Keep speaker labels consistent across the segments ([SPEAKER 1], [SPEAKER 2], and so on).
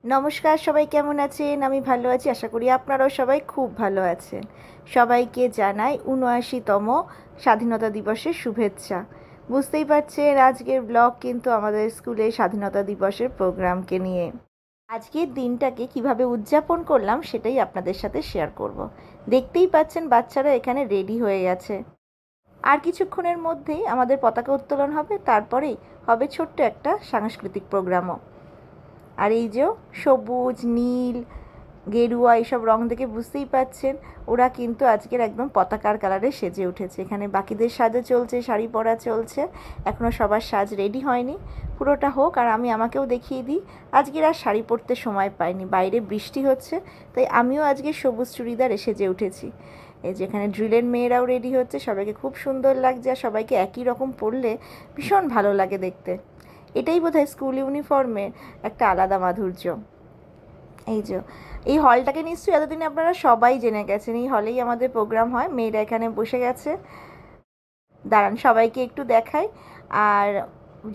[SPEAKER 1] নমস্কার, সবাই কেমন আছেন? আমি ভালো আছি, আশা করি আপনারাও সবাই খুব ভালো আছেন। সবাইকে জানাই ৭৯তম স্বাধীনতা দিবসের শুভেচ্ছা। বুঝতেই পারছেন আজকের ব্লগ কিন্তু আমাদের স্কুলে স্বাধীনতা দিবসের প্রোগ্রামকে নিয়ে। আজকের দিনটাকে কিভাবে উদযাপন করলাম সেটাই আপনাদের সাথে শেয়ার করব। দেখতেই পাচ্ছেন বাচ্চারা এখানে রেডি হয়ে গেছে। আর কিছুক্ষণের মধ্যেই আমাদের পতাকা উত্তোলন হবে, তারপরেই হবে ছোট্ট একটা সাংস্কৃতিক প্রোগ্রামও। আর এই যে সবুজ, নীল, গেরুয়া এইসব রং দেখে বুঝতেই পাচ্ছেন ওরা কিন্তু আজকের একদম পতাকার কালারে সেজে উঠেছে। এখানে বাকিদের সাজও চলছে, শাড়ি পরা চলছে, এখনও সবার সাজ রেডি হয়নি। পুরোটা হোক আর আমি আমাকেও দেখিয়ে দিই। আজকের আর শাড়ি পরতে সময় পাইনি, বাইরে বৃষ্টি হচ্ছে, তাই আমিও আজকে সবুজ চুড়িদার সেজে উঠেছি। এই যে এখানে ড্রিলের মেয়েরাও রেডি হচ্ছে, সবাইকে খুব সুন্দর লাগছে। আর সবাইকে একই রকম পরলে ভীষণ ভালো লাগে দেখতে। এটাই বোধহয় স্কুল ইউনিফর্মের একটা আলাদা মাধুর্য। এই হলটাকে নিশ্চয়ই এতদিনে আপনারা সবাই জেনে গেছেন। এই হলেই আমাদের প্রোগ্রাম হয়। মেয়েরা এখানে বসে গেছে। দাঁড়ান সবাইকে একটু দেখাই। আর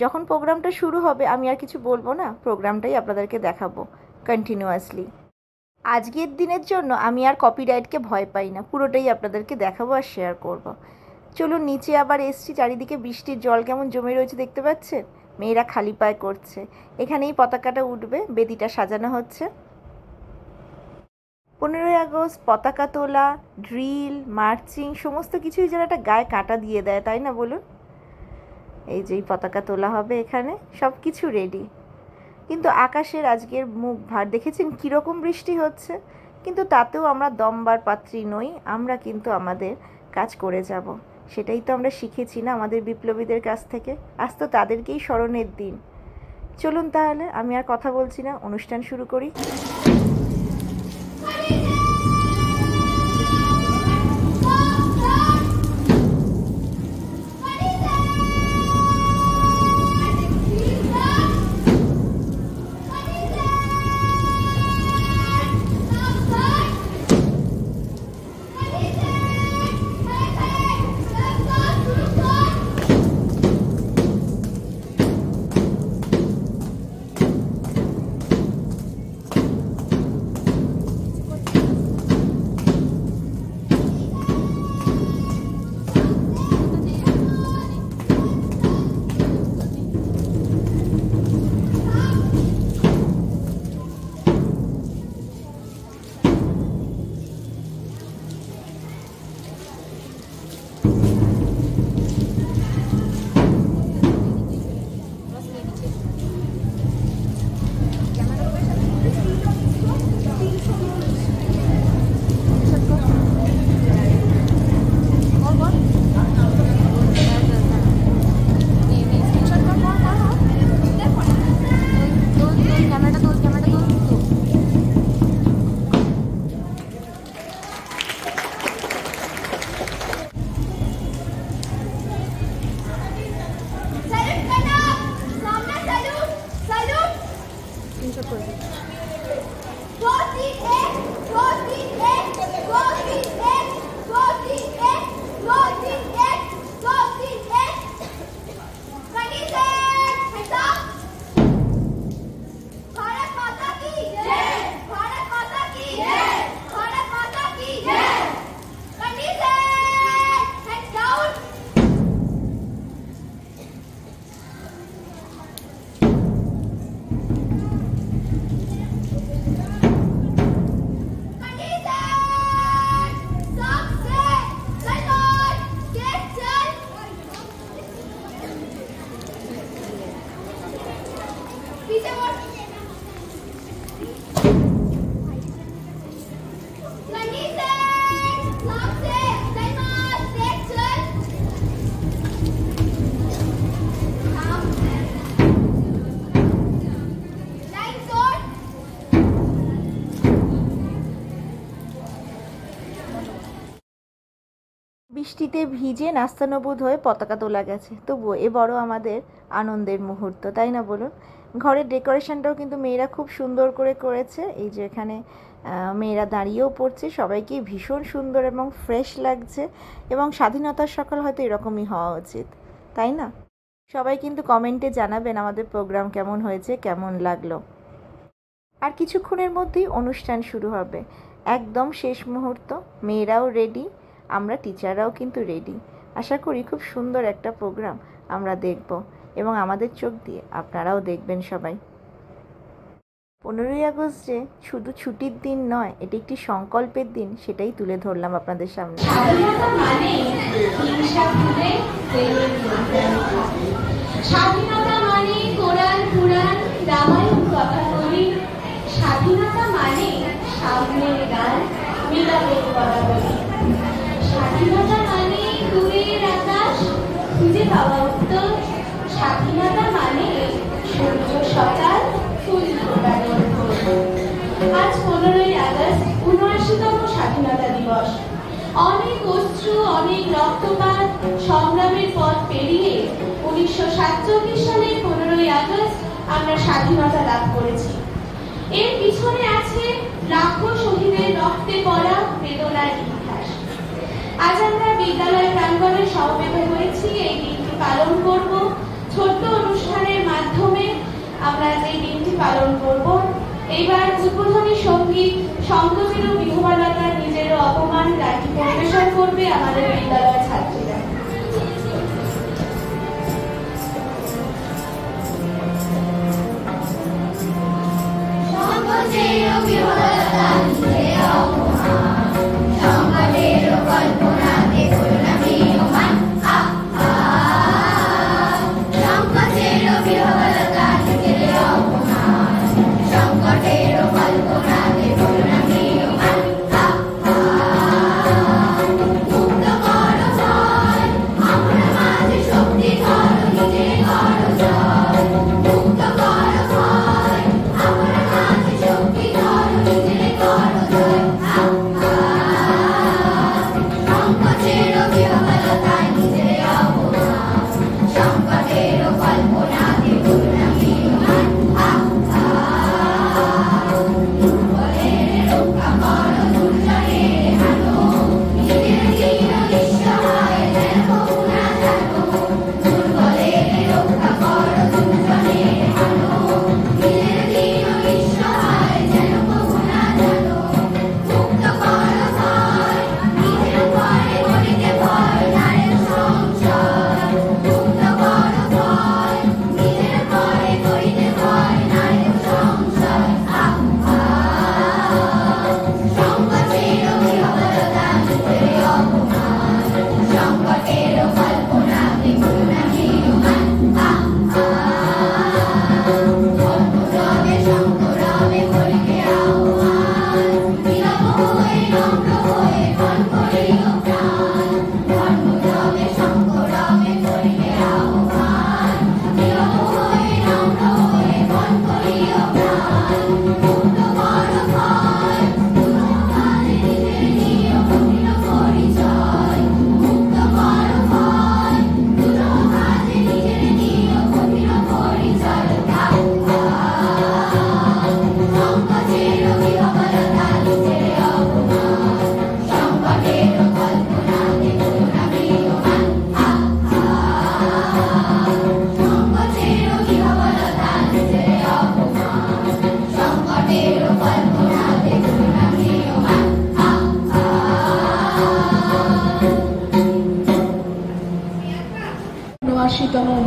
[SPEAKER 1] যখন প্রোগ্রামটা শুরু হবে আমি আর কিছু বলবো না, প্রোগ্রামটাই আপনাদেরকে দেখাবো কন্টিনিউয়াসলি। আজকের দিনের জন্য আমি আর কপিরাইটকে ভয় পাই না, পুরোটাই আপনাদেরকে দেখাবো আর শেয়ার করব। চলুন নিচে আবার এসছি, চারিদিকে বৃষ্টির জল কেমন জমে রয়েছে দেখতে পাচ্ছেন। মেয়েরা খালি পায়ে করছে। এখানেই পতাকাটা উঠবে, বেদিটা সাজানো হচ্ছে। 15ই আগস্ট, পতাকা তোলা, ড্রিল, মার্চিং সমস্ত কিছুই যেন একটা গায়ে কাঁটা দিয়ে দেয়, তাই না বলুন? এই যে পতাকা তোলা হবে, এখানে সব কিছু রেডি। কিন্তু আকাশের আজকের মুখ ভার দেখেছেন কীরকম বৃষ্টি হচ্ছে। কিন্তু তাতেও আমরা দমবার পাত্রী নই, আমরা কিন্তু আমাদের কাজ করে যাব। সেটাই তো আমরা শিখেছি না আমাদের বিপ্লবীদের কাছ থেকে। আজ তো তাদেরকেই স্মরণের দিন। চলুন তাহলে আমি আর কথা বলছি না, অনুষ্ঠান শুরু করি। বৃষ্টিতে ভিজে নাস্তানবুদ হয়ে পতাকা তোলা গেছে, তবুও এ বড় আমাদের আনন্দের মুহূর্ত, তাই না বলুন? ঘরের ডেকোরেশনটাও কিন্তু মেয়েরা খুব সুন্দর করে করেছে। এই যে এখানে মেয়েরা দাঁড়িয়েও পড়ছে, সবাইকে ভীষণ সুন্দর এবং ফ্রেশ লাগছে। এবং স্বাধীনতার সকাল হয়তো এরকমই হওয়া উচিত, তাই না? সবাই কিন্তু কমেন্টে জানাবেন আমাদের প্রোগ্রাম কেমন হয়েছে, কেমন লাগলো। আর কিছুক্ষণের মধ্যেই অনুষ্ঠান শুরু হবে, একদম শেষ মুহূর্ত। মেয়েরাও রেডি, আমরা টিচাররাও কিন্তু রেডি। আশা করি খুব সুন্দর একটা প্রোগ্রাম আমরা দেখব এবং আমাদের চোখ দিয়ে আপনারাও দেখবেন সবাই। 15ই আগস্ট যে শুধু ছুটির দিন নয়, এটি একটি সংকল্পের দিন, সেটাই তুলে ধরলাম আপনাদের সামনে।
[SPEAKER 2] স্বাধীনতা মানে কোরআন পুরাণ রামায়ণ কথা বলি, স্বাধীনতা মানে সামনের গান মিলাদের কথা বলি, স্বাধীনতা মানে দূরের আকাশ খুঁজে পাওয়া উত্তর, স্বাধীনতা মানে সূর্য সকাল ফুল ফোটানোর ভোর। আজ 15ই আগস্ট ৭৯তম স্বাধীনতা দিবস। অনেক অশ্রু, অনেক রক্তপাত, সংগ্রামের পথ পেরিয়ে 1947 সালের 15ই আগস্ট আমরা স্বাধীনতা লাভ করেছি। এর পিছনে আছে লাখো শহীদের রক্তে পড়া বেদনার ইতিহাস। আজ আমরা বিদ্যালয় প্রাঙ্গণে সমবেত হয়েছি এই দিনটি পালন করব। ছোট্ট অনুষ্ঠানের মাধ্যমে আমরা যে দিনটি পালন করব। এইবার উদ্বোধনী সঙ্গীত শঙ্কচির বিধবালতার নিজেরও অপমান গানটি পরিবেশন করবে আমাদের বিদ্যালয়ের ছাত্রীরা।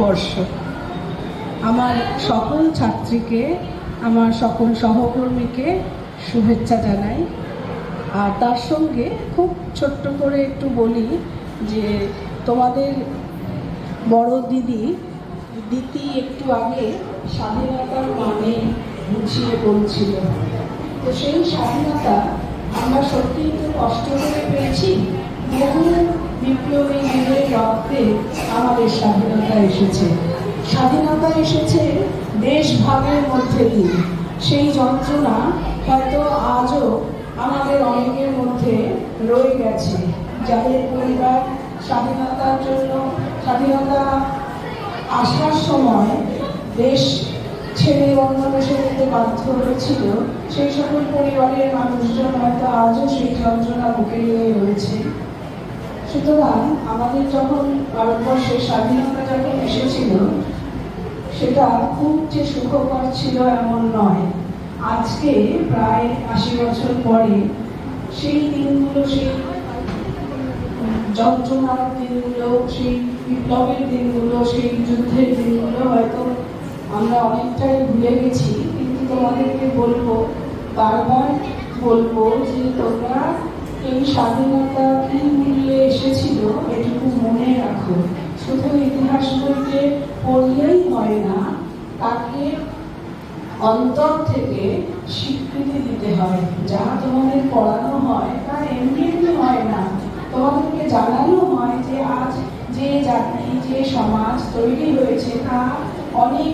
[SPEAKER 3] বর্ষ আমার সকল ছাত্রীকে, আমার সকল সহকর্মীকে শুভেচ্ছা জানাই। আর তার সঙ্গে খুব ছোট্ট করে একটু বলি যে তোমাদের বড় দিদি একটু আগে স্বাধীনতার মানে বুঝিয়ে বলছিল। তো সেই স্বাধীনতা আমরা সত্যিই তো কষ্ট করে পেয়েছি। বহু বিপ্লবী বীরের রক্তে আমাদের স্বাধীনতা এসেছে। স্বাধীনতা এসেছে দেশ ভাগের মধ্যে দিয়ে। সেই যন্ত্রণা হয়তো আজও আমাদের অনেকের মধ্যে রয়ে গেছে। যাদের পরিবার স্বাধীনতার জন্য, স্বাধীনতা আসার সময় দেশ ছেড়ে অন্য দেশে যেতে বাধ্য হয়েছিল, সেই সকল পরিবারের মানুষজন হয়তো আজও সেই যন্ত্রণা বুকে নিয়ে রয়েছে। সুতরাং আমাদের যখন ভারতবর্ষের স্বাধীনতা যখন এসেছিল, সেটা খুব যে সুখকর ছিল এমন নয়। আজকে প্রায় ৮০ বছর পরে সেই দিনগুলো, সেই যন্ত্রণার দিনগুলো, সেই বিপ্লবের দিনগুলো, সেই যুদ্ধের দিনগুলো হয়তো আমরা অনেকটাই ভুলে গেছি। কিন্তু তোমাদেরকে বলবো, বারবার বলবো যে তোমরা এই স্বাধীনতা কি মূল্যে এসেছিল এটুকু মনে রাখো। শুধু ইতিহাস বইতে পড়লেই হয় না, তাকে অন্তর থেকে স্বীকৃতি দিতে হয়। যা তোমাদের পড়ানো হয় তা এমনি এমনি হয় না, তোমাদেরকে জানানো হয় যে আজ যে জাতি, যে সমাজ তৈরি হয়েছে তা অনেক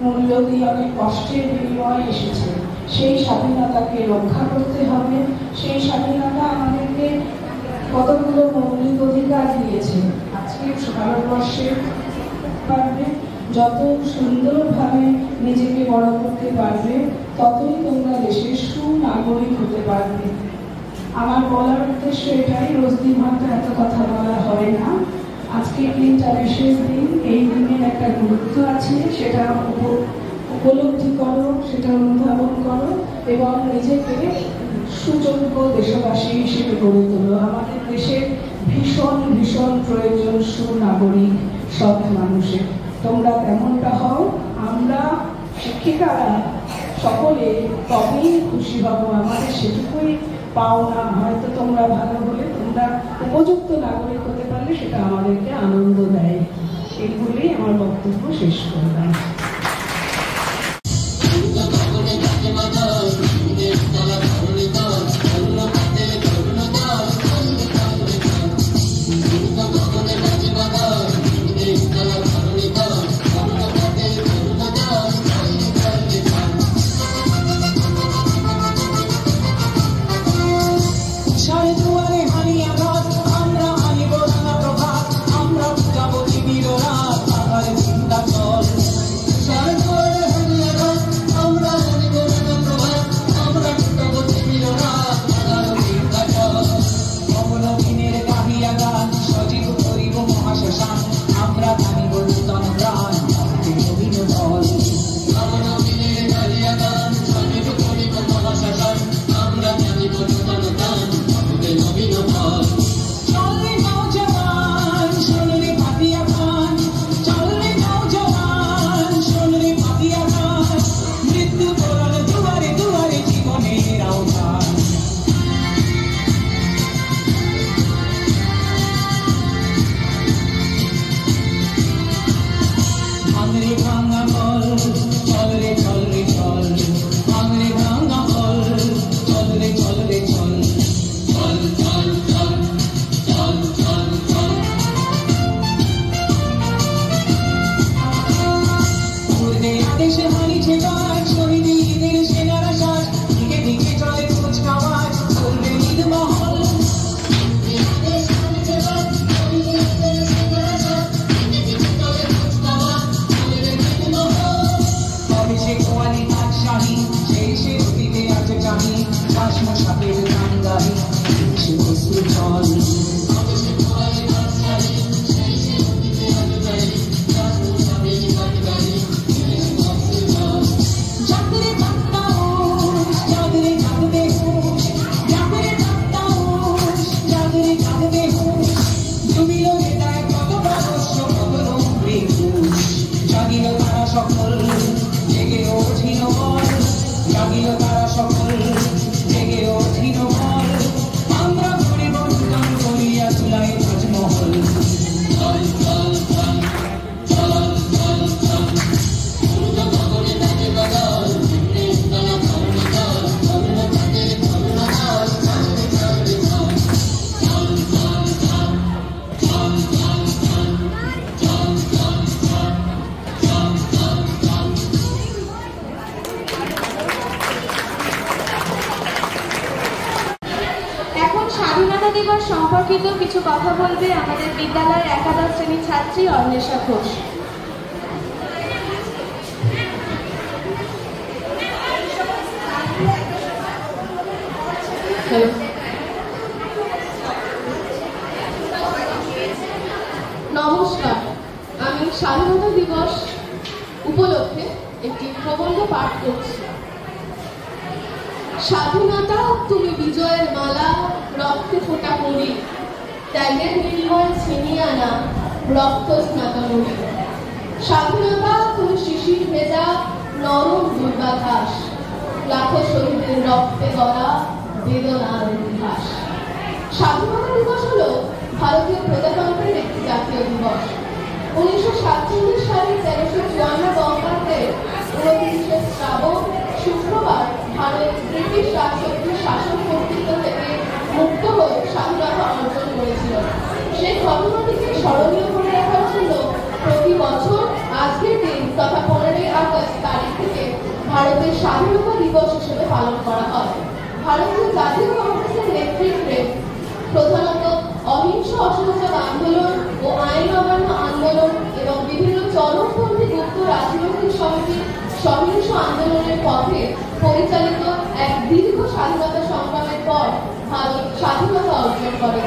[SPEAKER 3] মূল্য দিয়ে, অনেক কষ্টের বিনিময়ে এসেছে। সেই স্বাধীনতাকে রক্ষা করতে হবে। সেই স্বাধীনতা আমাদেরকে কতগুলো মৌলিক অধিকার দিয়েছে। আজকে ভারতবর্ষে পারবে, যত সুন্দরভাবে নিজেকে বড় করতে পারবে, ততই তোমরা দেশের সুনাগরিক হতে পারবে। আমার বলার উদ্দেশ্য এটাই, রোজ দিন হয়তো এত কথা বলা হয় না। আজকের দিনটা বিশেষ দিন, এই দিনের একটা গুরুত্ব আছে, সেটা উপলব্ধি করো, সেটা অনুধাবন করো এবং নিজেকে সুযোগ্য দেশবাসী হিসেবে গড়ে তোলো। আমাদের দেশের ভীষণ ভীষণ প্রয়োজন সুনাগরিক, সৎ মানুষের। তোমরা তেমনটা হও। আমরা শিক্ষিকারা সকলে তবেই খুশি হব, আমাদের সেটুকুই পাওনা। হয়তো তোমরা ভালো হলে, তোমরা উপযুক্ত নাগরিক হতে পারলে সেটা আমাদেরকে আনন্দ দেয়। এইগুলোই আমার বক্তব্য শেষ করলাম।
[SPEAKER 2] সম্পর্কিত কিছু কথা বলবে আমাদের বিদ্যালয়ের একাদশ শ্রেণীর ছাত্রী অন্বেষা ঘোষ।
[SPEAKER 4] নমস্কার, আমি স্বাধীনতা দিবস উপলক্ষে একটি প্রবন্ধ পাঠ করছি।
[SPEAKER 2] স্বাধীনতা তুমি বিজয়ের মালা, রক্তে ফোটা করি, ত্যাগের বিনিময় ছিনিয়ে আনা রক্ত স্নাত নদী। স্বাধীনতা তুমি শিশির ভেজা নরম দুর্বাঘাস, লাখো শহীদের রক্তে গড়া বেদনার ইতিহাস। স্বাধীনতা দিবস হলো ভারতীয় প্রজাতন্ত্রের একটি জাতীয় দিবস। 1947 সালের 1354 বঙ্গাব্দে 29 শ্রাবণ শুক্রবার ভারত ব্রিটিশ রাজশক্তির শাসন কর্তৃত্ব থেকে মুক্ত হয়ে স্বাধীনতা অর্জন করেছিল। সেই ঘটনাটিকে স্মরণীয় করে রাখার জন্য প্রতি বছর আজকের দিন তথা 15ই আগস্ট তারিখ থেকে ভারতের স্বাধীনতা দিবস হিসেবে পালন করা হয়। ভারতীয় জাতীয় কংগ্রেসের নেতৃত্বে প্রধানত অহিংস অসহযোগ আন্দোলন ও আইন অমান্য আন্দোলন এবং বিভিন্ন চরমপন্থী গুপ্ত রাজনৈতিক সমিতির সহিংস আন্দোলনের পথে পরিচালিত এক দীর্ঘ স্বাধীনতা সংগ্রামের পর ভারত স্বাধীনতা অর্জন করে।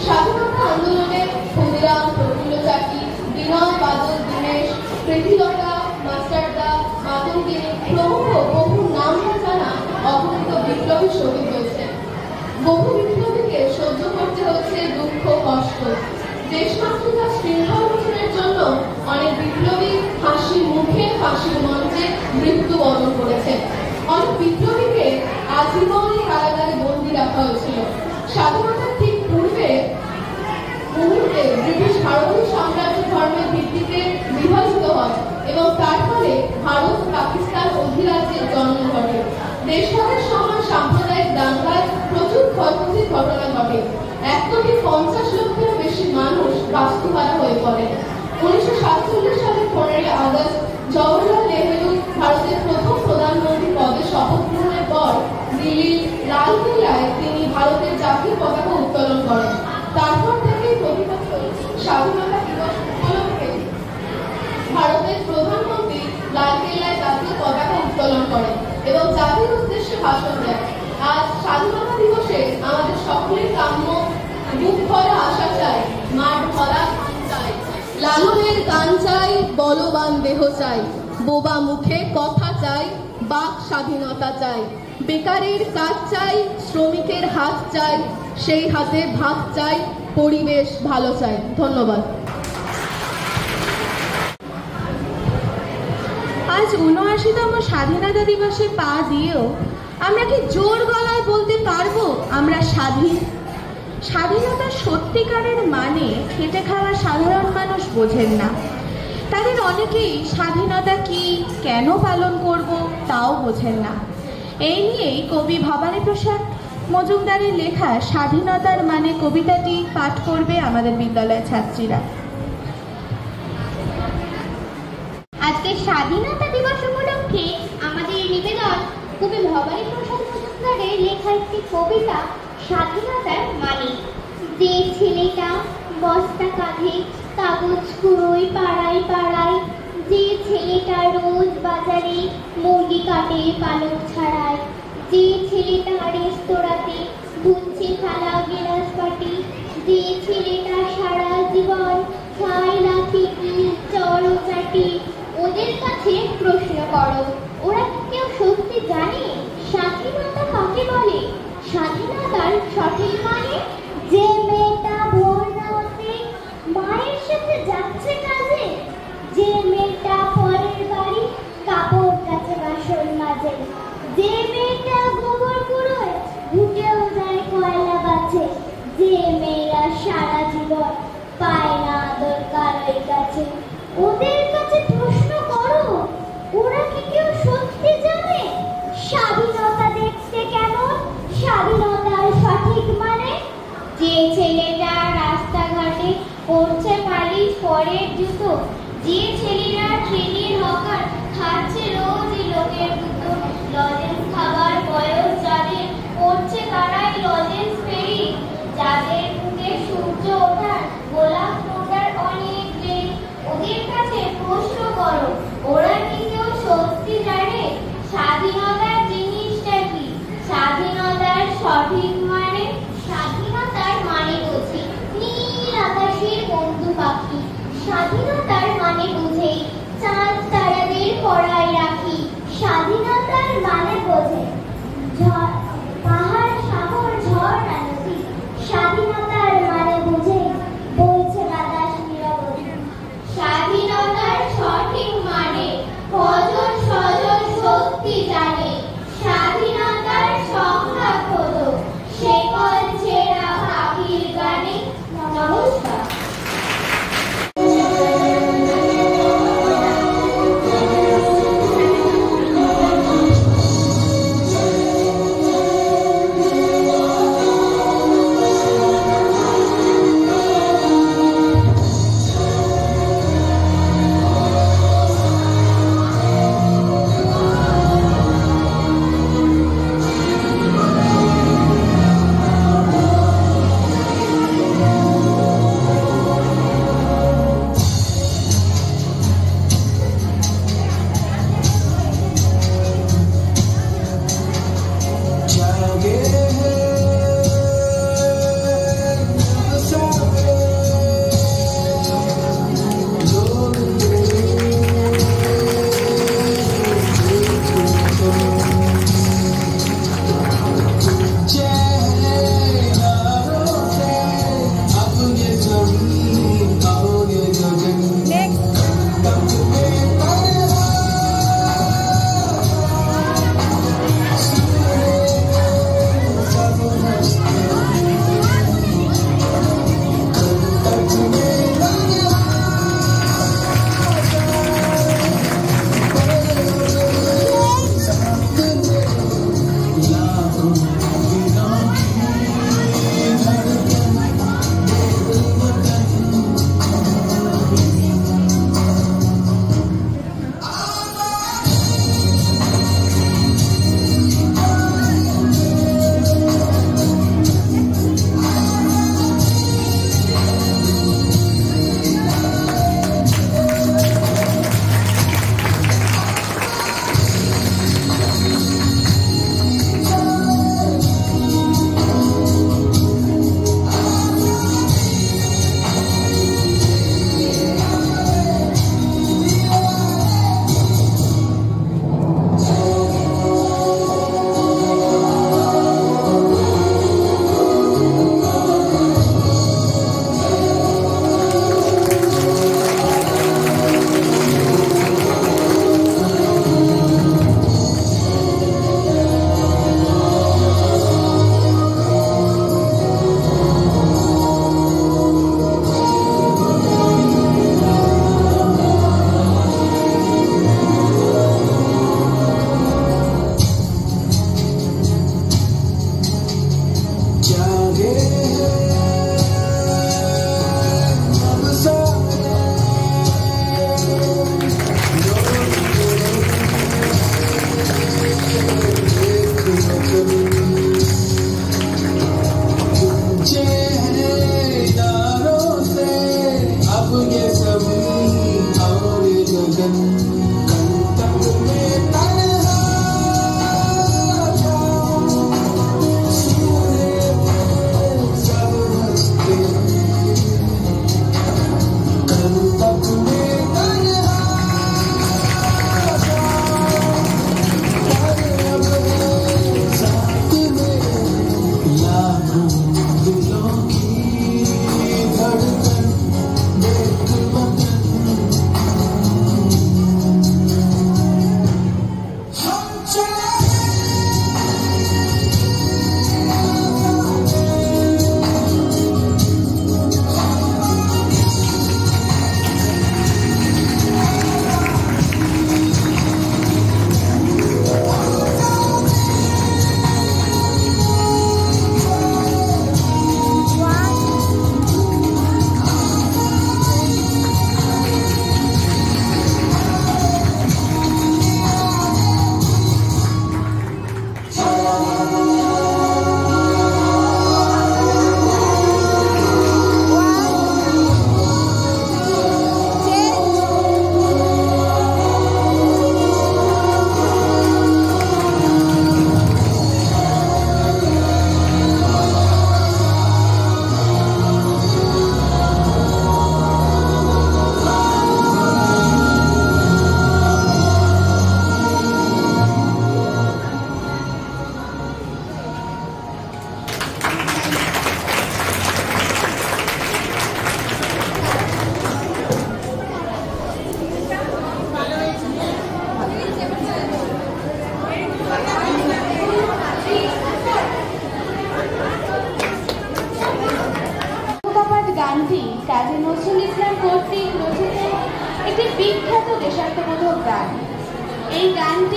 [SPEAKER 2] স্বাধীনতা আন্দোলনে ক্ষুদিরাম, প্রফুল্ল চাকি, বিনয় বাদল দীনেশ, প্রীতিলতা, মাস্টারদা, মাতঙ্গিনী প্রমুখ বহু নাম না জানা অগণিত বিপ্লবী শহীদ হয়েছে। বহু বিপ্লবীকে সহ্য করতে হচ্ছে দুঃখ, কষ্ট। দেশমাতৃকা শৃঙ্খল মোচনের জন্য অনেক বিপ্লবী ফাঁসির মুখে, ফাঁসির মঞ্চে মৃত্যুবরণ করেছে। অনেক বিপ্লবীকে আজীবন কারাগারে বন্দী রাখা হয়েছিল। স্বাধীনতার ঠিক পূর্বে মুহূর্তে ব্রিটিশ ভারতীয় সাম্রাজ্য ধর্মের ভিত্তিতে বিভাজিত হয় এবং তার ফলে ভারত পাকিস্তান অধিরাজ্যের জন্ম ঘটে। দেশভাগের সময় সাম্প্রদায়িক দাঙ্গায় প্রচুর ক্ষয়ক্ষতির ঘটনা ঘটে। 1,50,00,000 লক্ষের বেশি মানুষ বাস্তুহারা হয়ে পড়ে। 1947 সালের 15ই আগস্ট জওহরলাল নেহেরু ভারতের প্রথম প্রধানমন্ত্রী পদে শপথ গ্রহণের পর দিল্লির লালকেল্লায় তিনি ভারতের জাতীয় পতাকা উত্তোলন করেন। তারপর থেকেই প্রতি বছর স্বাধীনতা দিবস উপলক্ষে ভারতের প্রধানমন্ত্রী লালকেল্লায় জাতীয় পতাকা উত্তোলন করেন এবং জাতির উদ্দেশ্যে ভাষণ দেন। আজ স্বাধীনতা দিবসে আমাদের সকলের কাম্য বুক ভরা আশা চাই, মাঠ ভরা চাই, লালনের গান চাই, বলবান দেহ চাই, বোবা মুখে কথা চাই, বাক স্বাধীনতা চাই, বেকারের কাজ চাই, শ্রমিকের হাত চাই, সেই হাতে ভাত চাই, পরিবেশ ভালো চাই। ধন্যবাদ।
[SPEAKER 4] আজ ৭৯তম স্বাধীনতা দিবসে পা দিয়েও আমরা কি জোর গলায় বলতে পারবো আমরা স্বাধীন? স্বাধীনতার সত্যিকারের মানে খেটে খাওয়া সাধারণ মানুষ বোঝেন না। তাদের অনেকেই স্বাধীনতা কি, কেন পালন করব তাও বোঝেন না। এই নিয়েই কবি ভবানী প্রসাদ মজুমদারের লেখা স্বাধীনতার মানে কবিতাটি পাঠ করবে আমাদের বিদ্যালয়ের ছাত্রীরা।
[SPEAKER 5] আজকে স্বাধীনতা দিবস উপলক্ষে আমাদের নিবেদন কবি ভবানী প্রসাদ মজুমদারের লেখা একটি কবিতা স্বাধীনতার মানে। যে ছেলেটা বস্তা কাঁধে কাগজ কুড়োয় পাড়ায় পাড়ায়, যে ছেলেটা রোজ বাজারে মুরগি কাটে পালক ছাড়ায়, যে ছেলেটা রেস্তোরাঁতে ধুচ্ছে থালা গেলাস বাটি, যে ছেলেটা সারা জীবন খায় লাঠি চড়ো চাটি, ওদের কাছে প্রশ্ন করো, ওরা কি কেউ সত্যি জানে স্বাধীনতা কাকে বলে? স্বাধীনতার সঠিক মানে যে মেয়েটা ভোর রাতে মায়ের সাথে যাচ্ছে কাজে, যে মেয়েটা পরের বাড়ি কাপড় কাচে বাসন মাজে, যে মেয়েটা গোবর কুড়োয় ঘুটেও যায় কয়লা বাছে, যে মেয়েরা সারা জীবন পায় না আদর কারোর কাছে, ওদের কাছে প্রশ্ন করো, ওরা কি কেউ সত্যি জানে স্বাধীনতা দেখতে কেমন? স্বাধীনতার সঠিক মানে যে ছেলেটা রাস্তাঘাটে পড়ছে পালিশ পরের জুতো, যে ছেলেরা ট্রেনের হকার খাচ্ছে রোজই লোকের দুটো, লজেন্স খাবার বয়স যাদের পড়ছে তারাই লজেন্স ফেরি, যাদের বুকে সূর্য ওঠার গোলাপ ফোটার অনেক দেরি, ওদের কাছে প্রশ্ন করো, ওরা কি কেউ সত্যি জানে স্বাধীনতার জিনিসটা কি? স্বাধীনতার সঠিক মানে স্বাধীনতার মানে বুঝি নীল আকাশের বন্ধু পাখি, স্বাধীনতার মানে বুঝে চাঁদ তারাদের পড়ায় রাখি, স্বাধীনতার মানে বোঝে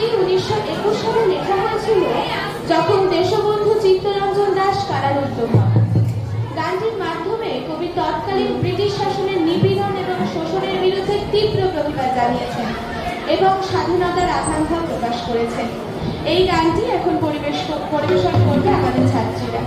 [SPEAKER 4] গানটি 1921 সালে লেখা হয়েছিল, যখন দেশবন্ধু চিত্তরঞ্জন দাস কারারুদ্ধ হন। গানটির মাধ্যমে কবি তৎকালীন ব্রিটিশ শাসনের নিপীড়ন এবং শোষণের বিরুদ্ধে তীব্র প্রতিবাদ জানিয়েছেন এবং স্বাধীনতার আকাঙ্ক্ষা প্রকাশ করেছেন। এই গানটি এখন পরিবেশন করবে আমাদের ছাত্রীরা।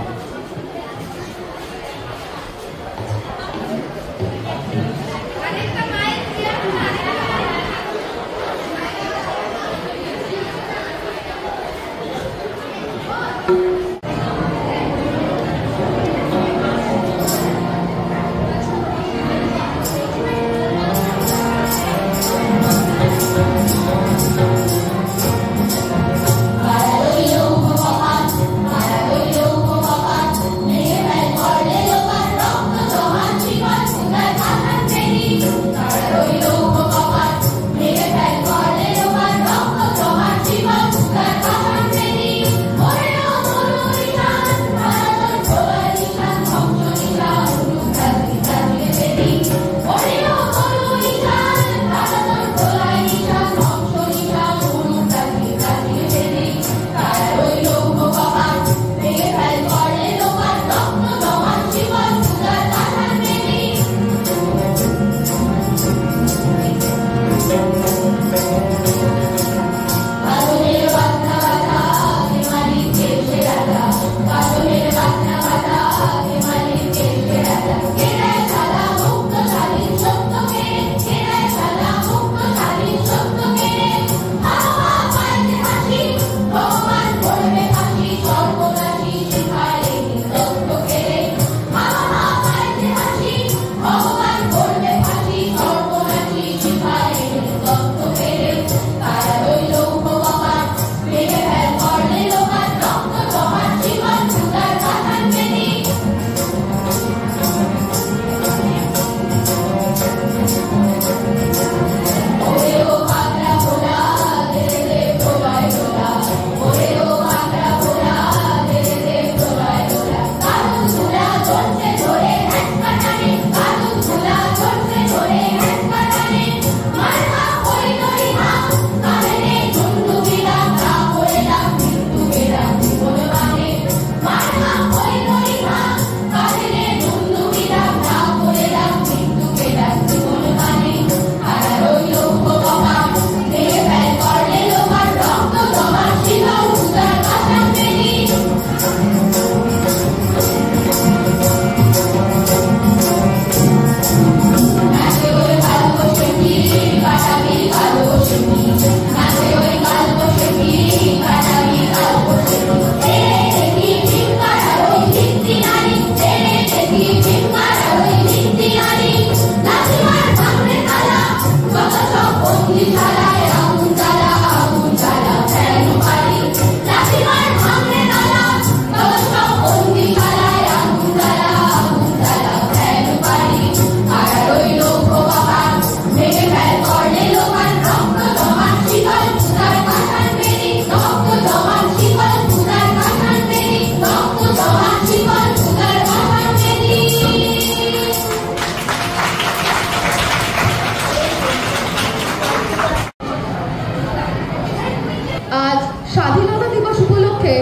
[SPEAKER 4] আজ স্বাধীনতা দিবস উপলক্ষে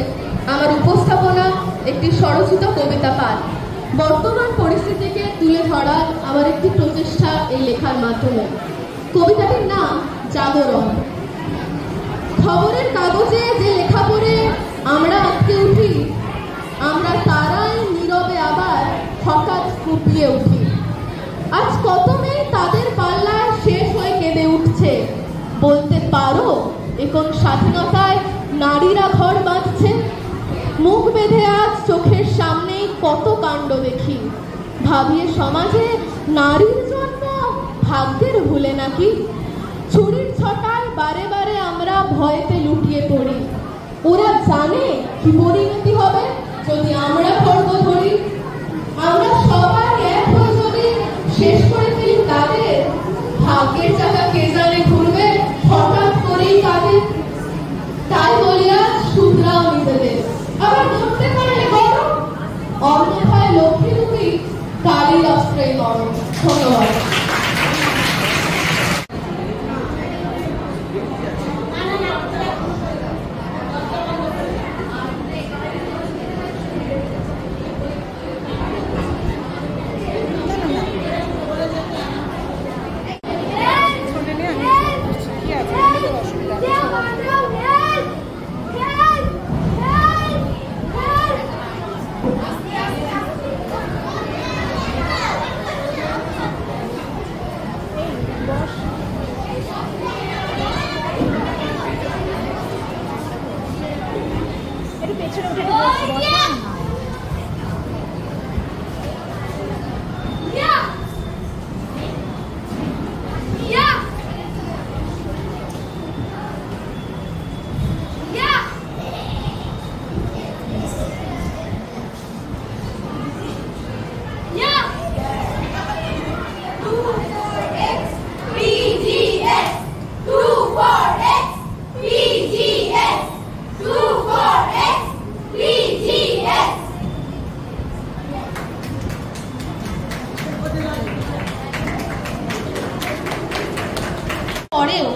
[SPEAKER 4] আমার উপস্থাপনা একটি স্বরচিত কবিতা পাঠ। বর্তমান পরিস্থিতিকে তুলে ধরার আমার একটি প্রচেষ্টা এই লেখার মাধ্যমে। কবিতাটির নাম জাগরণ। খবরের কাগজে যে লেখা পড়ে আমরা আটকে উঠি, আমরা তারাই নীরবে আবার হঠাৎ কুপিয়ে উঠি। আজ কত মেয়ে তাদের পাল্লায় শেষ হয়ে কেঁদে উঠছে। বলতে পারো এখন স্বাধীনতায় নারীরা ঘর বাঁধছে? মুখ বেঁধে আজ চোখের সামনেই কত কাণ্ড দেখি। ভাবিয়ে সমাজে নারীর জন্ম ভাগ্যের ভুলে নাকি? ছুরির ছটায় বারে বারে আমরা ভয়েতে লুটিয়ে পড়ি। ওরা জানে কি পরিণতি হবে যদি আমরা খড়গ ধরি। আমরা সবাই এক হয়ে যদি শেষ করে ফেলি তাদের, ভাগ্যের চাকা কে জানে ঘুরবে হঠাৎ করেই তাদের। তাই বলিয়া শুধরাও নিজেদের, আবার ধরতে পারলে বড়, অন্যথায় লক্ষ্মী রূপী কালীর অস্ত্রে মরণ। ধন্যবাদ।
[SPEAKER 5] না
[SPEAKER 4] পরেও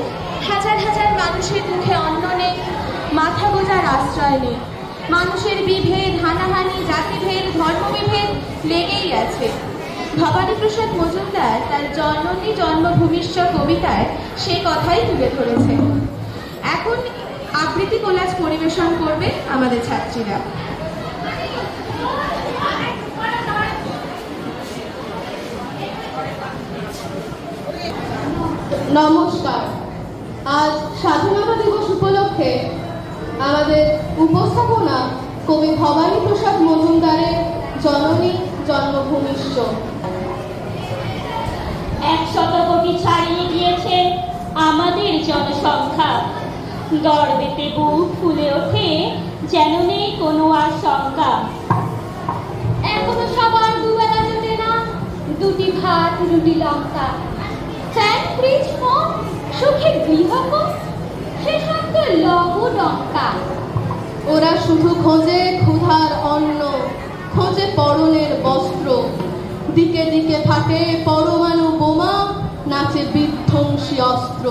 [SPEAKER 4] হাজার হাজার মানুষের মুখে অন্ন নেই, মাথা গোজার আশ্রয় নেই। মানুষের বিভেদ, হানাহানি, জাতিভেদ, ধর্মবিভেদ লেগেই আছে। ভবানীপ্রসাদ মজুমদার তার জননী জন্মভূমিষ্ঠ কবিতায় সে কথাই তুলে ধরেছে। এখন আবৃত্তি কোলাজ পরিবেশন করবে আমাদের ছাত্রীরা।
[SPEAKER 6] নমস্কার। আজ স্বাধীনতা দিবস উপলক্ষে আমাদের উপস্থাপনা কবি ভবানীপ্রসাদ মজুমদারের জননী জন্মভূমিষ্ঠ।
[SPEAKER 2] 100 কোটি ছাড়িয়ে গিয়েছে আমাদের জনসংখ্যা। গর্বেতে বুক ফুলে ওঠে, যেন নেই কোনো আশঙ্কা। এখনো সবার দুবেলা জোটে না, 2টি ভাত রুটি লঙ্কা। ফ্যান, ফ্রিজ, ফোন, সুখে গৃহকোণ, সেসব তো লবডঙ্কা।
[SPEAKER 6] ওরা শুধু খোঁজে ক্ষুধার অন্ন, খোঁজে পরনের বস্ত্র। দিকে দিকে ফাটে পরমাণু বোমা, নাচে বিধ্বংসী অস্ত্র।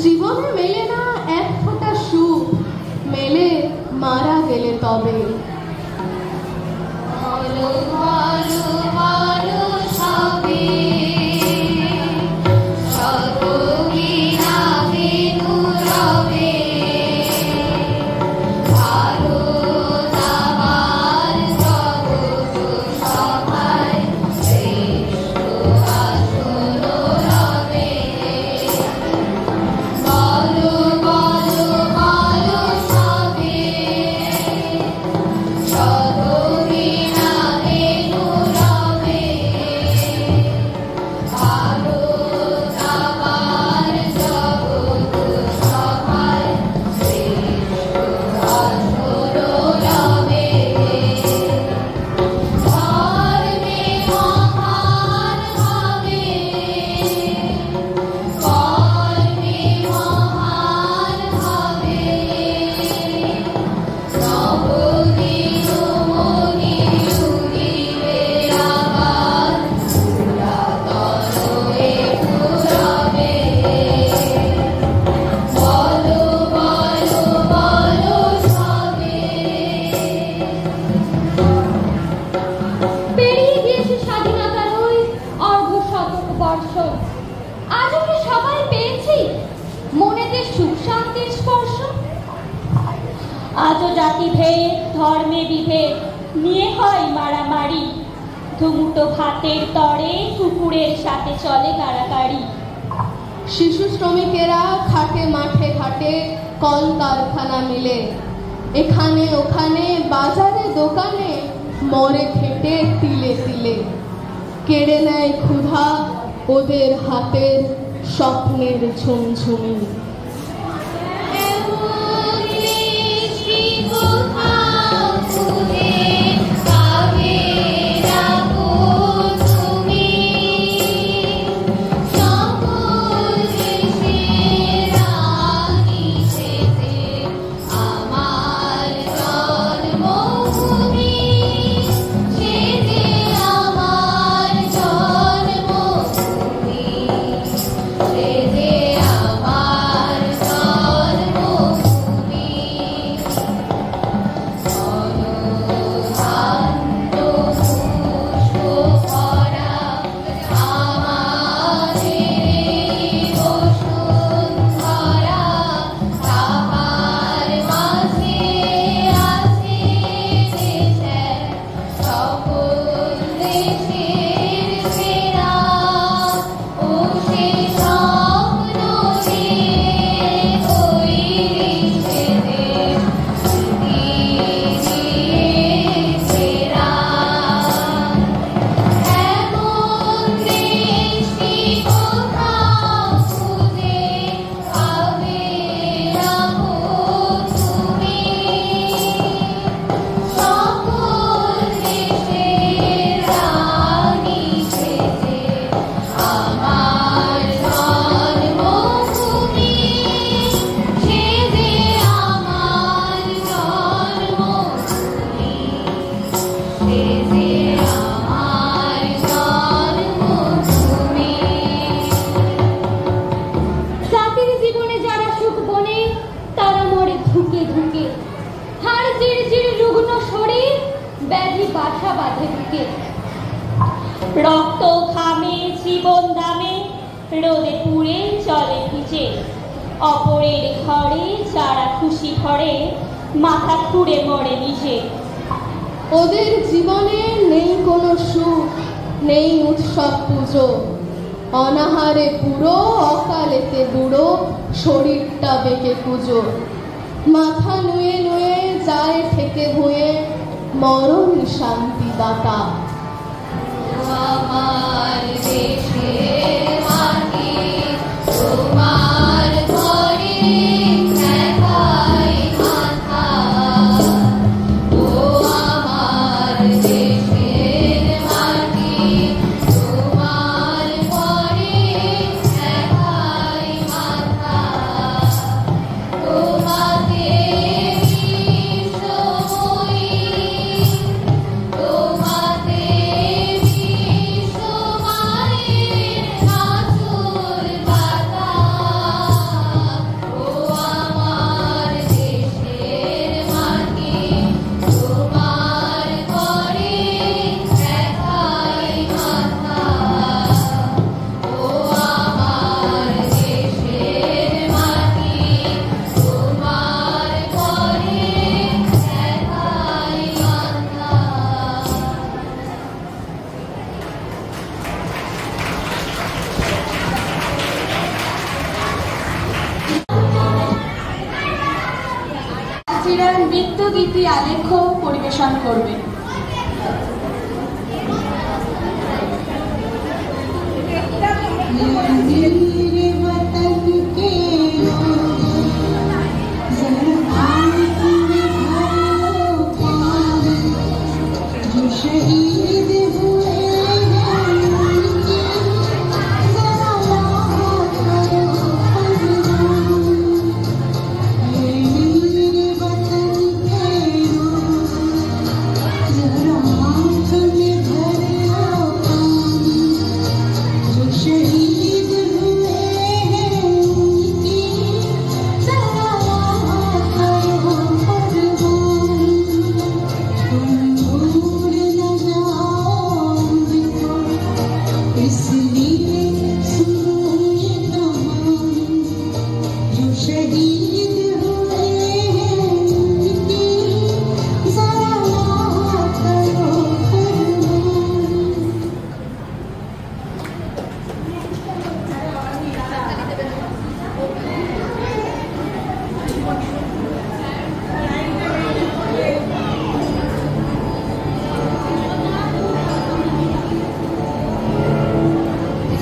[SPEAKER 6] জীবনে মেলে না এক ফোঁটা সুখ, মেলে মারা গেলে তবে।
[SPEAKER 2] বলো বলো বলো সবে, আজও জাতিভেদ, ধর্মে বিভেদ নিয়ে হয় মারামারি। ধুমুটো ভাতের তরে কুকুরের সাথে চলে কাড়াকাড়ি।
[SPEAKER 6] শিশু শ্রমিকেরা খাটে মাঠে ঘাটে, কল কারখানা মিলে। এখানে ওখানে বাজারে দোকানে মরে খেটে তিলে তিলে। কেড়ে নেয় ক্ষুধা ওদের হাতের স্বপ্নের ঝুমঝুমি।
[SPEAKER 2] আমার বুকে। রক্ত ঘামে জীবন দামে রোদে পুড়ে জলে ভিজে, অপরের ঘরে যারা খুশি ঘরে মাথা খুঁড়ে মরে নিজে।
[SPEAKER 6] ওদের জীবনে নেই কোনো সুখ, নেই উৎসব পুজো, অনাহারে পুরো, অকালেতে বুড়ো, শরীরটা বেঁকে পুজো। মাথা নুয়ে নুয়ে যায় থেকে ভুঁয়ে, মরণ শান্তি দাতা।
[SPEAKER 5] আমার দেশের মাটি তোমার ঘরে একাই মাথা, ও আমার দেশের মাটি তোমার ঘরে একাই মাথা। তোমাকে বিশ্বময়ী, তোমাকে বিশ্বমায়ের আঁচল পাতা, ও আমার দেশের মাটি তোমার ঘরে একাই মাথা, ও আমার দেশের মাটি তোমার ঘরে একাই মাথা।
[SPEAKER 4] ছাত্রীরা নৃত্য গীতি আলেখ্য পরিবেশন করবেন।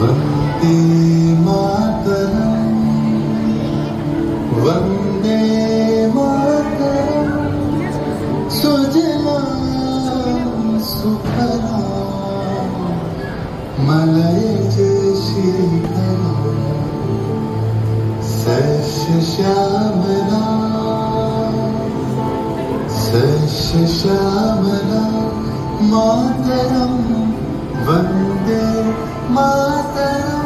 [SPEAKER 7] वन्दे मातरम्, वन्दे मातरम्, सुजलां सुफलां मलयज शीतलां सस्य श्यामलां मातरं वन्दे मातरम्।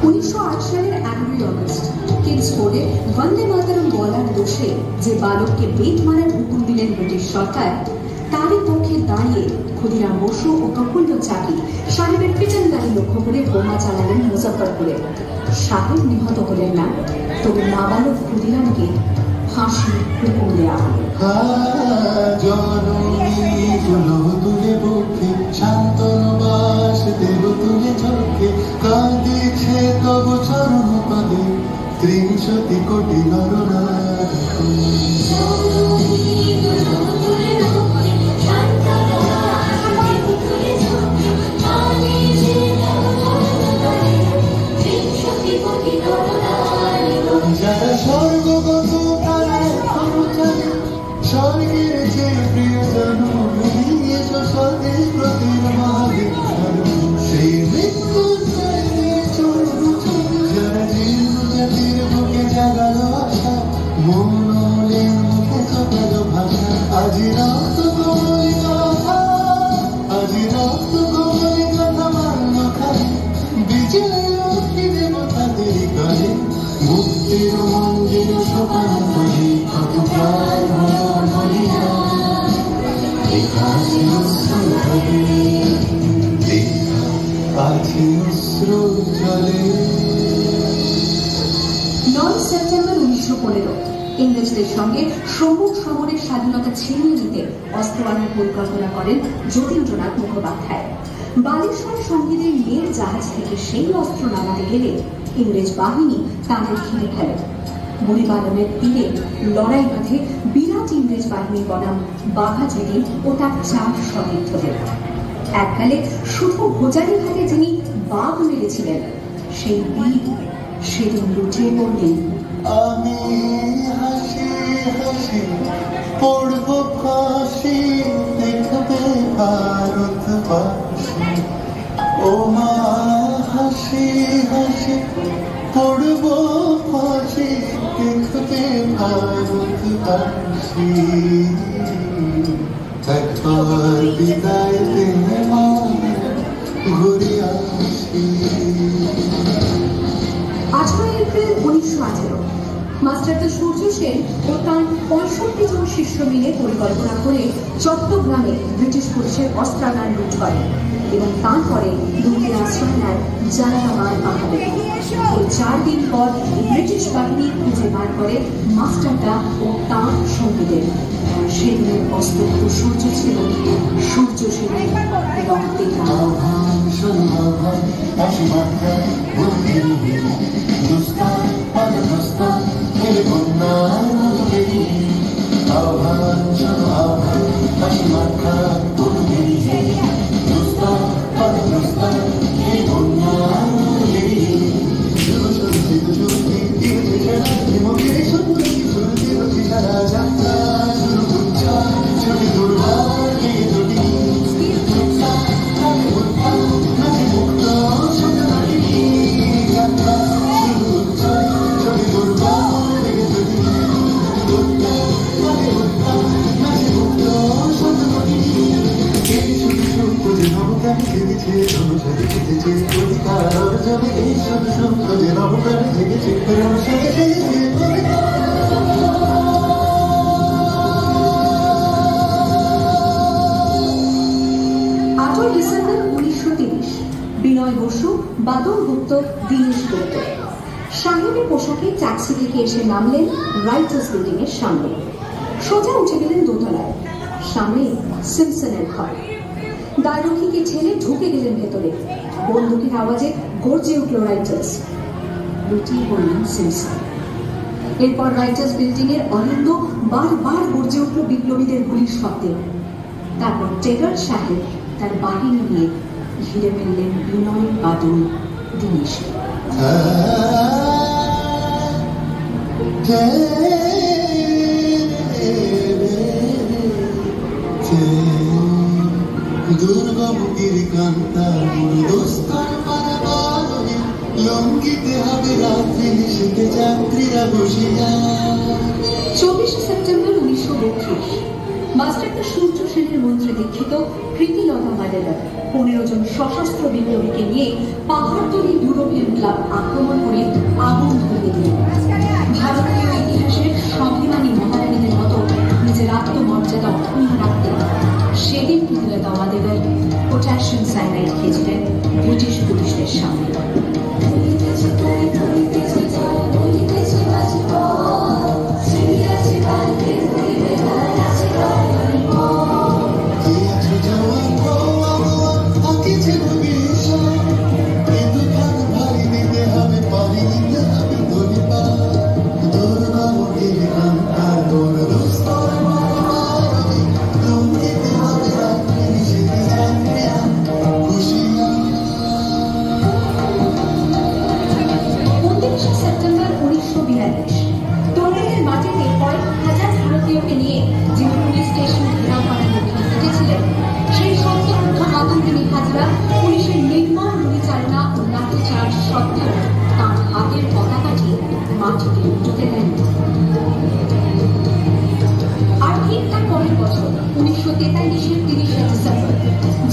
[SPEAKER 8] 1908 সালের 11 আগস্ট কিংসফোর্ডে বন্দে মাতরম বলার দোষে যে বালককে বেত মারার হুকুম দিলেন ব্রিটিশ সরকার, তারই পক্ষে দাঁড়িয়ে ক্ষুদিরাম বসু ও প্রফুল্ল চাকি সাহেবের পিটন গাড়ি লক্ষ্য করে বোমা চালালেন মুজফ্ফরপুরে। সাহেব নিহত হলেন না, তবে নাবালক ক্ষুদিরামকে ফাঁসির হুকুম দেওয়া হল।
[SPEAKER 7] ত্রিংশতি কোটি যারা স্বর্গগত প্রাণের খরচারে স্বর্গের যে প্রিয় জানো এসো স্বদেশ প্রতির মহাদেব সেই মৃত্যু যারা জীর্ণ জাতির বুকে জাগালো আশা মৌনের মুখে চোখালো ভাষা। আজি রক্ত কমলি কথা, আজি রক্ত কমলি কথা মান্য খাই বিজয় লক্ষ্মী দেবতাদের গায়ে মুক্তির মন্দির সোপান করি কত প্রাণ মরিয়া একাশি
[SPEAKER 8] সঙ্গে সম্মুখ সমরের স্বাধীনতা ছিনিয়ে নিতে অস্ত্র আনার পরিকল্পনা করেন যতীন্দ্রনাথ মুখোপাধ্যায়। বালেশ্বর সঙ্গীদের নীল জাহাজ থেকে সেই অস্ত্র নামাতে গেলে ইংরেজ বাহিনী তাদের ঘিরে ফেলে। মণিপালনের তীরে লড়াই বাঁধে বিরাট ইংরেজ বাহিনী বনাম বাঘাযতীন ও তার 4 সতীর্থদের। এককালে শুধু ভোজালি ঘাটে যিনি বাঘ মেরেছিলেন, সেই বীর সেদিন লুটিয়ে পড়লেন।
[SPEAKER 7] আমি হাসি হাসি পড়ব ফাঁসি, দেখবে ভারতবাসী। ও মা হাসি হাসি পড়ব ফাঁসি, দেখবে ভারতবাসী। একবার বিদায় দে মা, ঘুরে আসি।
[SPEAKER 8] 18 এপ্রিল 1918 মাস্টারদা সূর্য সেন ও তার 65 জন শিষ্য মিলে পরিকল্পনা করে চট্টগ্রামে ব্রিটিশ পুলিশের অস্ত্রাগার লুট করে এবং তারপরে দুর্গে আশ্রয় নেয় জালালাবাদ পাহাড়ে। এই 4 দিন পর ব্রিটিশ বাহিনী খুঁজে বার করে মাস্টারদা ও তাঁর সঙ্গীদের। সেদিনের অস্ত্র সূর্য ছিল সূর্য সেনের রক্তে ডিসেম্বর 1930 বিনয় বসু, বাদল গুপ্ত, দীনেশ গুপ্ত সাহেবের পোশাকে ট্যাক্সি থেকে এসে নামলেন রাইটার্স বিল্ডিং এর সামনে। সোজা উঠে গেলেন দোতলায়। সামনে সিমসনের ঘর। দ্বাররক্ষীকে ঠেলে ঢুকে গেলেন ভেতরে। বন্দুকের আওয়াজে গর্জে উঠল রাইটার্স। লুটিয়ে পড়লেন সিমসন। এরপর রাইটার্স বিল্ডিং এর অলিন্দ বারবার গর্জে উঠল বিপ্লবীদের গুলির শব্দে। তারপর টেগার সাহেব তার বাহিনী নিয়ে ঘিরে ফেললেন বিনয়, বাদল, দীনেশ।
[SPEAKER 7] দুর্গমুখীর কান্তা দোস্তার পারে বারণে লঙ্গিতে হবে রাত্রি নিশীতে যাত্রীরা বসিয়া।
[SPEAKER 8] 24 সেপ্টেম্বর 1932 মাস্টারদা সূর্য সেনের মন্ত্রে দীক্ষিত প্রীতিলতা ম্যাডেলার 15 জন সশস্ত্র বিপ্লবীকে নিয়ে পাহাড়তলি ইউরোপিয়ান ক্লাব আক্রমণ করে আগুন ধরিয়ে দিলেন। ভারতীয় ইতিহাসের স্বাভিমানী মহারানীদের মতো নিজের আত্মমর্যাদা অক্ষুণ্ণ রাখতে সেদিন প্রীতিলতা ম্যাডেলার পটাশিয়াম সায়ানাইড খেয়েছিলেন ব্রিটিশ পুলিশদের সামনে।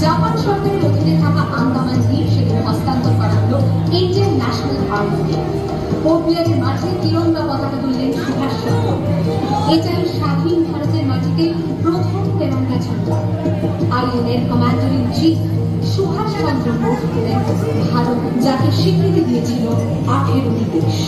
[SPEAKER 8] জাপান সরকারের অধীনে থাকা আন্দামান দ্বীপ সেদিন হস্তান্তর করা হলো ইন্ডিয়ান ন্যাশনাল আর্মিতে। পোর্ট ব্লেয়ারের মাঠে তিরঙ্গা পতাকা তুললেন সুভাষ চন্দ্র। এটাই স্বাধীন ভারতের মাটিতে প্রথম তেরঙ্গা ঝান্ডা। আইএনএর commander in chief Subhash Chandra Bose হলেন ভারত, যাকে স্বীকৃতি দিয়েছিল 18টি দেশ।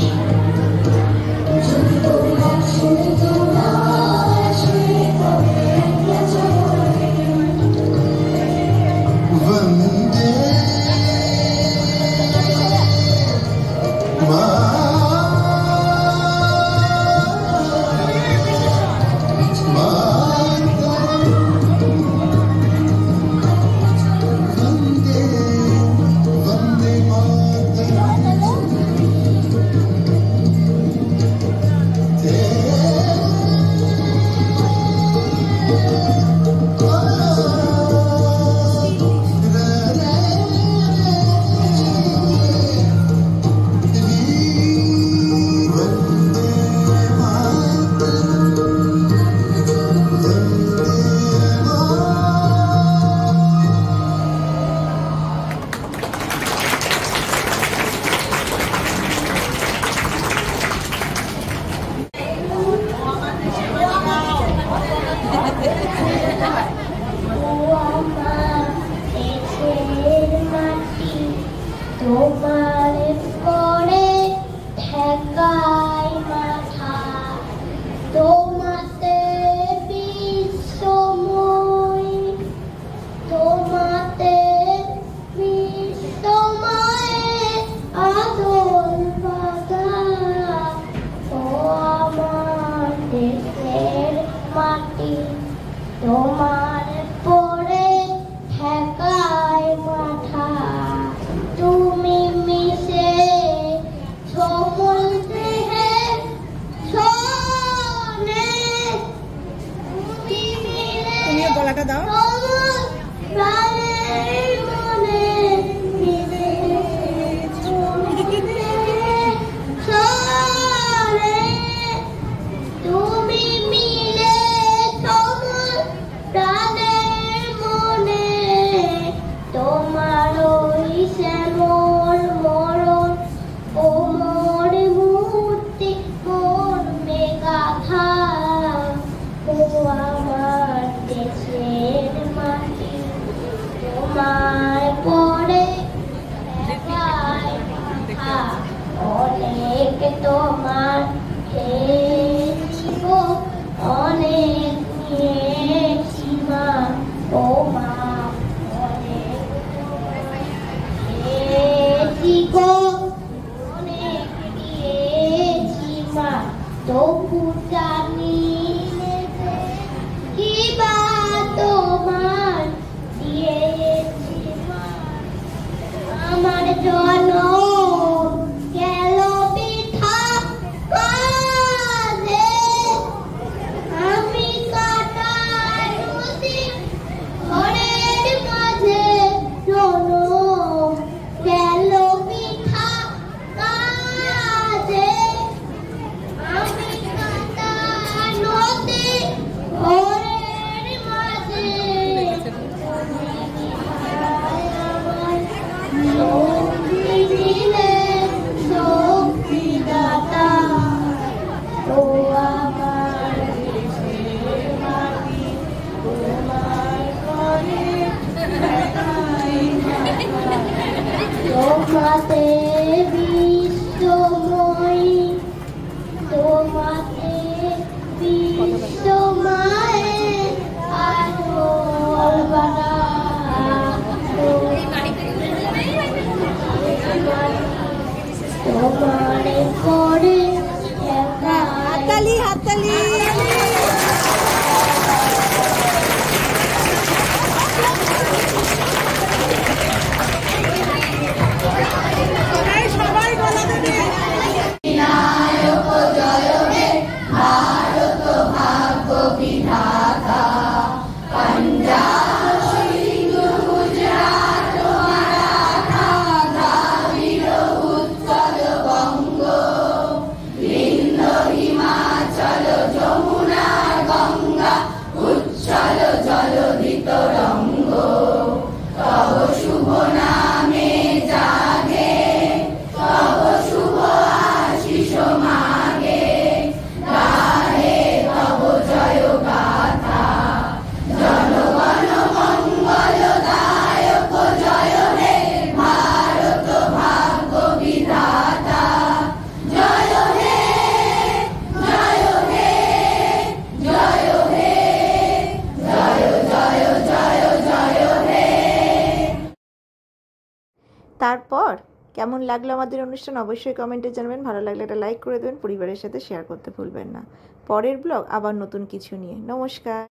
[SPEAKER 2] তোমার পরে ঠেকায় মাথা, তোমাতে বিশ্বময়, তোমাতে বিশ্বময় আদর বাঁধা। ও আমার দেশের মাটি, তোমার পরে ঠেকায় মাথা, তুমি মিশে সমুল দেহে শোনে, তুমি মিলে
[SPEAKER 1] গলাটা দাও।
[SPEAKER 2] সমুল প্রাণের মনে মিলে শোনে, তুমি মিলে সমুল প্রাণের মনে, তোমার ওই শ্যামল মরণ ও মোর মূর্তি মোর মেঘাথা। ও আমার দেশের মাটি, তোমার পরে ঠেকায় মাথা, অনেক তোমার খেয়েছি গো, অনেক নিয়েছি মা। ও মা অনেক খেয়েছি গো, অনেক দিয়েছি মা, তবু জানি নে যে কি বা তোমার দিয়েছি মা। আমার জনম গেল বৃথা কাজে, আমি কাটাই নদী ঘরের মাঝে, জনম গেল বৃথা কাজে, আমি কাটাই নদী ঘরের মাঝে। শক্তি দিলেন শক্তি দাতা, ও আমার দেশের মাটি, তোমার পরে ঠেকায় মাথা, তোমাতে বিশ্বময়, তোমাতে বিশ্বময় আদর বাঁধা। তোমার পরে
[SPEAKER 1] হাততালি হাততালি। সবাই গলা দেবে। তারপর কেমন লাগলো আমাদের অনুষ্ঠান অবশ্যই কমেন্টে জানাবেন। ভালো লাগলে একটা লাইক করে দেবেন, পরিবারের সাথে শেয়ার করতে ভুলবেন না। পরের ব্লগ আবার নতুন কিছু নিয়ে। নমস্কার।